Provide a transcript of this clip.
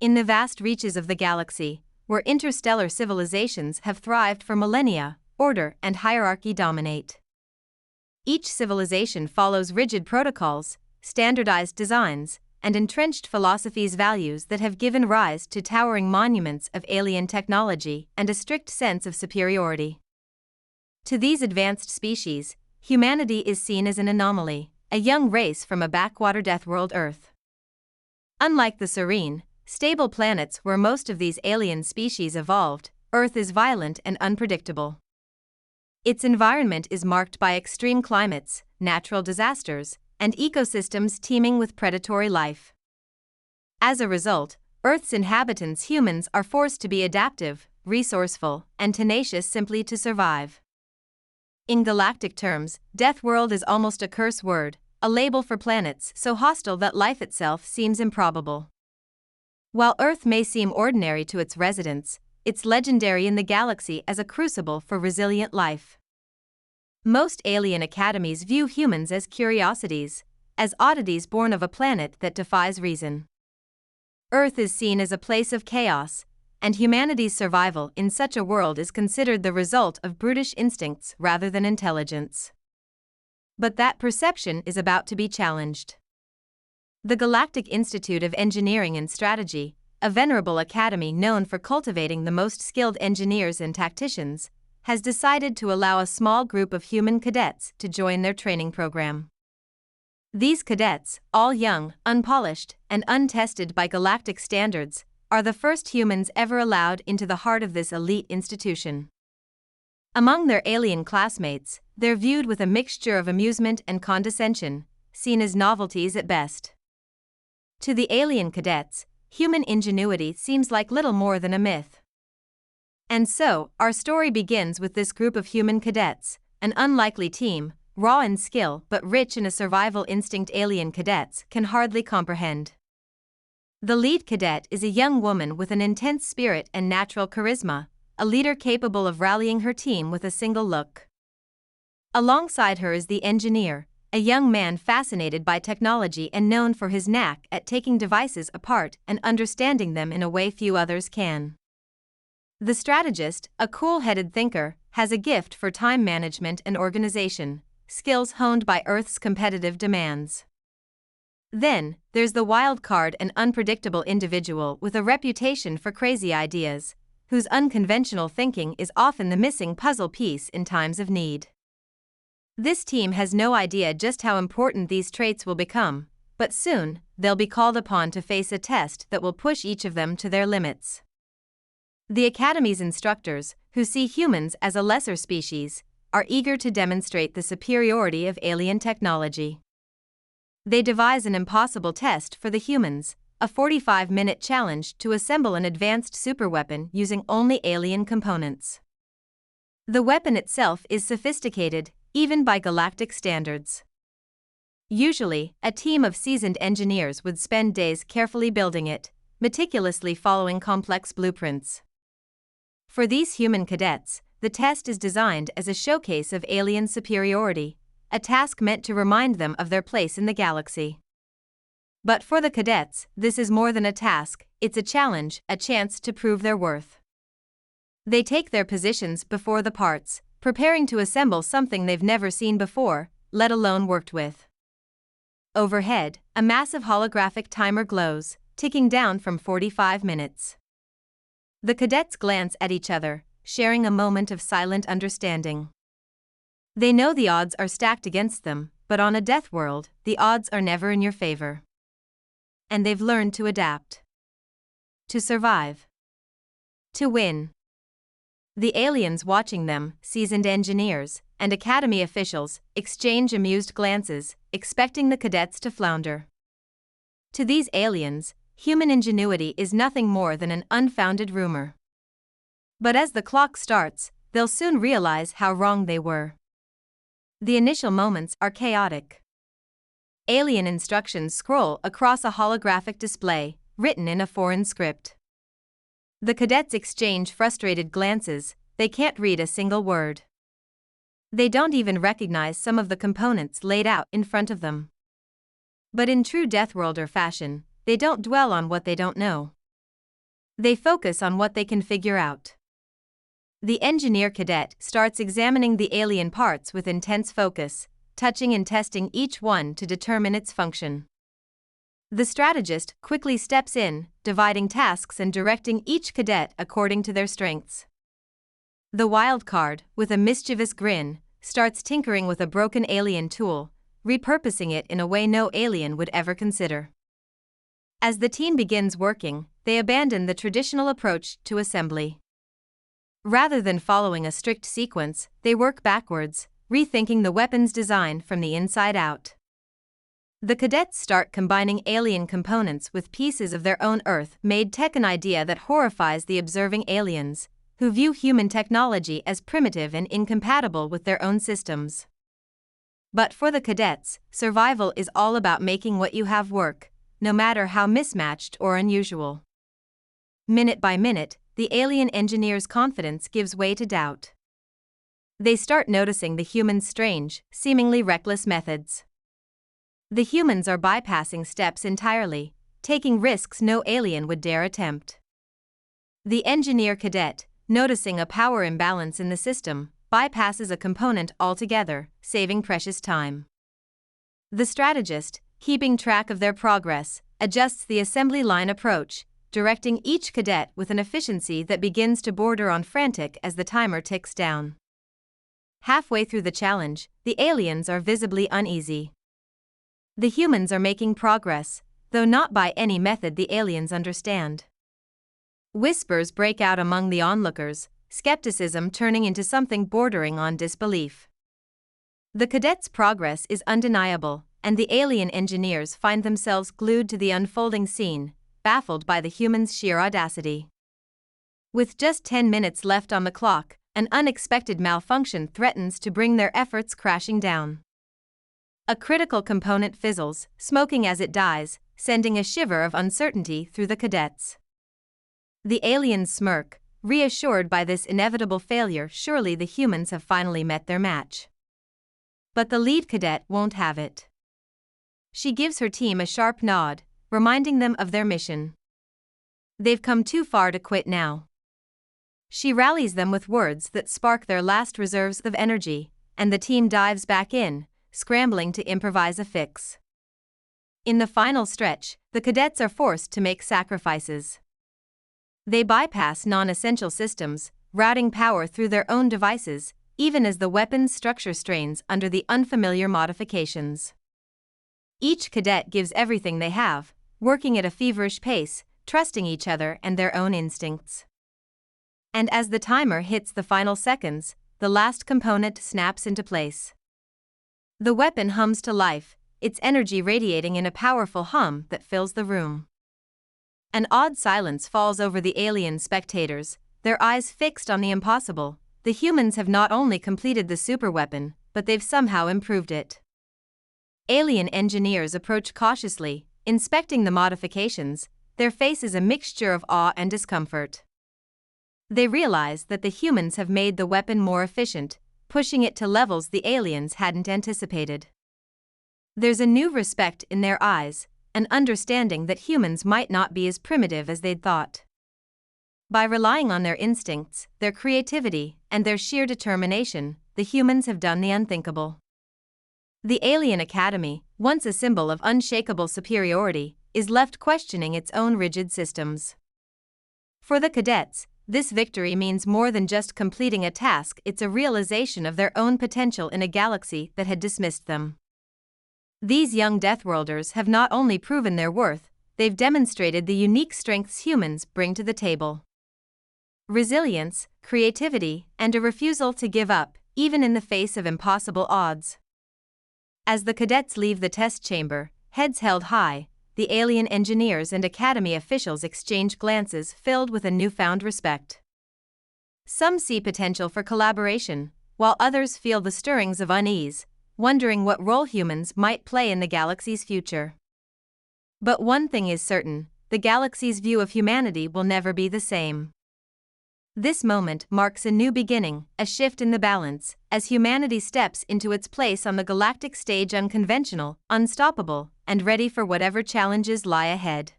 In the vast reaches of the galaxy, where interstellar civilizations have thrived for millennia, order and hierarchy dominate. Each civilization follows rigid protocols, standardized designs, and entrenched philosophies values that have given rise to towering monuments of alien technology and a strict sense of superiority. To these advanced species, humanity is seen as an anomaly, a young race from a backwater deathworld Earth. Unlike the serene, stable planets where most of these alien species evolved, Earth is violent and unpredictable. Its environment is marked by extreme climates, natural disasters, and ecosystems teeming with predatory life. As a result, Earth's inhabitants, humans, are forced to be adaptive, resourceful, and tenacious simply to survive. In galactic terms, Deathworld is almost a curse word, a label for planets so hostile that life itself seems improbable. While Earth may seem ordinary to its residents, it's legendary in the galaxy as a crucible for resilient life. Most alien academies view humans as curiosities, as oddities born of a planet that defies reason. Earth is seen as a place of chaos, and humanity's survival in such a world is considered the result of brutish instincts rather than intelligence. But that perception is about to be challenged. The Galactic Institute of Engineering and Strategy, a venerable academy known for cultivating the most skilled engineers and tacticians, has decided to allow a small group of human cadets to join their training program. These cadets, all young, unpolished, and untested by galactic standards, are the first humans ever allowed into the heart of this elite institution. Among their alien classmates, they're viewed with a mixture of amusement and condescension, seen as novelties at best. To the alien cadets, human ingenuity seems like little more than a myth. And so, our story begins with this group of human cadets, an unlikely team, raw in skill but rich in a survival instinct alien cadets can hardly comprehend. The lead cadet is a young woman with an intense spirit and natural charisma, a leader capable of rallying her team with a single look. Alongside her is the engineer, a young man fascinated by technology and known for his knack at taking devices apart and understanding them in a way few others can. The strategist, a cool-headed thinker, has a gift for time management and organization, skills honed by Earth's competitive demands. Then, there's the wild card and unpredictable individual with a reputation for crazy ideas, whose unconventional thinking is often the missing puzzle piece in times of need. This team has no idea just how important these traits will become, but soon, they'll be called upon to face a test that will push each of them to their limits. The Academy's instructors, who see humans as a lesser species, are eager to demonstrate the superiority of alien technology. They devise an impossible test for the humans, a 45-minute challenge to assemble an advanced superweapon using only alien components. The weapon itself is sophisticated, even by galactic standards. Usually, a team of seasoned engineers would spend days carefully building it, meticulously following complex blueprints. For these human cadets, the test is designed as a showcase of alien superiority, a task meant to remind them of their place in the galaxy. But for the cadets, this is more than a task, it's a challenge, a chance to prove their worth. They take their positions before the parts, preparing to assemble something they've never seen before, let alone worked with. Overhead, a massive holographic timer glows, ticking down from 45 minutes. The cadets glance at each other, sharing a moment of silent understanding. They know the odds are stacked against them, but on a death world, the odds are never in your favor. And they've learned to adapt. To survive. To win. The aliens watching them, seasoned engineers, and academy officials, exchange amused glances, expecting the cadets to flounder. To these aliens, human ingenuity is nothing more than an unfounded rumor. But as the clock starts, they'll soon realize how wrong they were. The initial moments are chaotic. Alien instructions scroll across a holographic display, written in a foreign script. The cadets exchange frustrated glances, they can't read a single word. They don't even recognize some of the components laid out in front of them. But in true Deathworlder fashion, they don't dwell on what they don't know. They focus on what they can figure out. The engineer cadet starts examining the alien parts with intense focus, touching and testing each one to determine its function. The strategist quickly steps in, dividing tasks and directing each cadet according to their strengths. The wild card, with a mischievous grin, starts tinkering with a broken alien tool, repurposing it in a way no alien would ever consider. As the team begins working, they abandon the traditional approach to assembly. Rather than following a strict sequence, they work backwards, rethinking the weapon's design from the inside out. The cadets start combining alien components with pieces of their own Earth-made tech, an idea that horrifies the observing aliens, who view human technology as primitive and incompatible with their own systems. But for the cadets, survival is all about making what you have work, no matter how mismatched or unusual. Minute by minute, the alien engineer's confidence gives way to doubt. They start noticing the humans' strange, seemingly reckless methods. The humans are bypassing steps entirely, taking risks no alien would dare attempt. The engineer cadet, noticing a power imbalance in the system, bypasses a component altogether, saving precious time. The strategist, keeping track of their progress, adjusts the assembly line approach, directing each cadet with an efficiency that begins to border on frantic as the timer ticks down. Halfway through the challenge, the aliens are visibly uneasy. The humans are making progress, though not by any method the aliens understand. Whispers break out among the onlookers, skepticism turning into something bordering on disbelief. The cadets' progress is undeniable, and the alien engineers find themselves glued to the unfolding scene, baffled by the humans' sheer audacity. With just 10 minutes left on the clock, an unexpected malfunction threatens to bring their efforts crashing down. A critical component fizzles, smoking as it dies, sending a shiver of uncertainty through the cadets. The aliens smirk, reassured by this inevitable failure. Surely the humans have finally met their match. But the lead cadet won't have it. She gives her team a sharp nod, reminding them of their mission. They've come too far to quit now. She rallies them with words that spark their last reserves of energy, and the team dives back in, scrambling to improvise a fix. In the final stretch, the cadets are forced to make sacrifices. They bypass non-essential systems, routing power through their own devices, even as the weapon's structure strains under the unfamiliar modifications. Each cadet gives everything they have, working at a feverish pace, trusting each other and their own instincts. And as the timer hits the final seconds, the last component snaps into place. The weapon hums to life, its energy radiating in a powerful hum that fills the room. An odd silence falls over the alien spectators, their eyes fixed on the impossible. The humans have not only completed the superweapon, but they've somehow improved it. Alien engineers approach cautiously, inspecting the modifications, their faces a mixture of awe and discomfort. They realize that the humans have made the weapon more efficient, pushing it to levels the aliens hadn't anticipated. There's a new respect in their eyes, an understanding that humans might not be as primitive as they'd thought. By relying on their instincts, their creativity, and their sheer determination, the humans have done the unthinkable. The Alien Academy, once a symbol of unshakable superiority, is left questioning its own rigid systems. For the cadets, this victory means more than just completing a task. It's a realization of their own potential in a galaxy that had dismissed them. These young Deathworlders have not only proven their worth, they've demonstrated the unique strengths humans bring to the table. Resilience, creativity, and a refusal to give up, even in the face of impossible odds. As the cadets leave the test chamber, heads held high, the alien engineers and Academy officials exchange glances filled with a newfound respect. Some see potential for collaboration, while others feel the stirrings of unease, wondering what role humans might play in the galaxy's future. But one thing is certain, the galaxy's view of humanity will never be the same. This moment marks a new beginning, a shift in the balance, as humanity steps into its place on the galactic stage, unconventional, unstoppable, and ready for whatever challenges lie ahead.